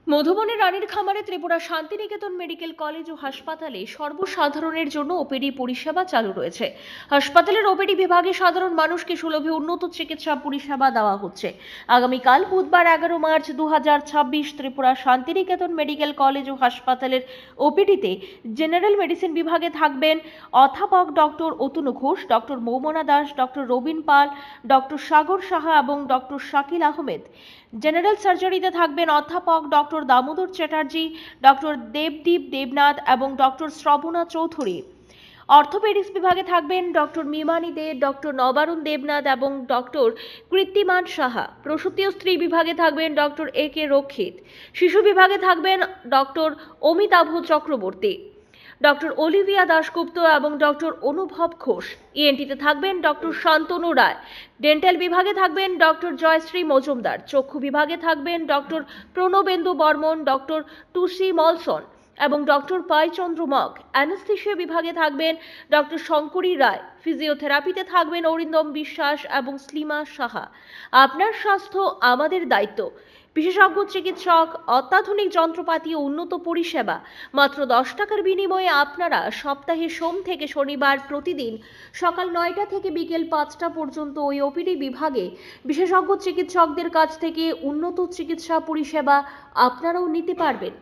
মধুবনের রানীর খামারে Tripura Shantiniketan medical college ও হাসপাতালে সর্বসাধারণের জন্য ওপিডি পরিষেবা চালু রয়েছে। হাসপাতালের ওপিডি বিভাগে সাধারণ মানুষকে সুলভে উন্নত চিকিৎসা পরিষেবা দেওয়া হচ্ছে। আগামীকাল বুধবার 11 March 2026 Tripura Shantiniketan medical college ও হাসপাতালের ওপিডিতে জেনারেল মেডিসিন বিভাগে থাকবেন অধ্যাপক doctor Atanu Ghosh, doctor Moumana Das, doctor Robin Pal, doctor Sagar Saha এবং ডক্টর শাকিল আহমেদ। জেনারেল সার্জারিতে থাকবেন অধ্যাপক ডক্টর দামোদর চ্যাটার্জি, ডক্টর দেবদীপ দেবনাথ এবং ডক্টর শ্রবণা চৌধুরী। অর্থোপেডিক্স বিভাগে থাকবেন ডক্টর মিমানি দে, ডক্টর নবারুণ দেবনাথ এবং ডক্টর কৃত্তিমান সাহা। প্রসূতি ও স্ত্রী বিভাগে থাকবেন ডক্টর এ কে রক্ষিত। শিশু বিভাগে থাকবেন doctor Amitabh Chakraborty, doctor Olivia Dasgupta এবং ডক্টর অনুভব ঘোষ। ইএনটিতে থাকবেন ডক্টর শান্তনু রায়। ডেন্টাল বিভাগে থাকবেন ডক্টর জয়শ্রী মজুমদার। চক্ষু বিভাগে থাকবেন ডক্টর প্রণবেন্দু বর্মন, ডক্টর টুসি মলসন এবং ডক্টর পাইচন্দ্র মগ। অ্যানেস্থেশিয়া বিভাগে থাকবেন ডক্টর শঙ্করী রায়। ফিজিওথেরাপিতে থাকবেন অরিন্দম বিশ্বাস এবং স্লিমা সাহা। আপনার স্বাস্থ্য আমাদের দায়িত্ব। বিশেষজ্ঞ চিকিৎসক, অত্যাধুনিক যন্ত্রপাতি ও উন্নত পরিষেবা। মাত্র 10 টাকার বিনিময়ে আপনারা সপ্তাহে সোম থেকে শনিবার প্রতিদিন সকাল 9টা থেকে বিকেল 5টা পর্যন্ত ওই ওপিডি বিভাগে বিশেষজ্ঞ চিকিৎসকদের কাছ থেকে উন্নত চিকিৎসা পরিষেবা আপনারাও নিতে পারবেন।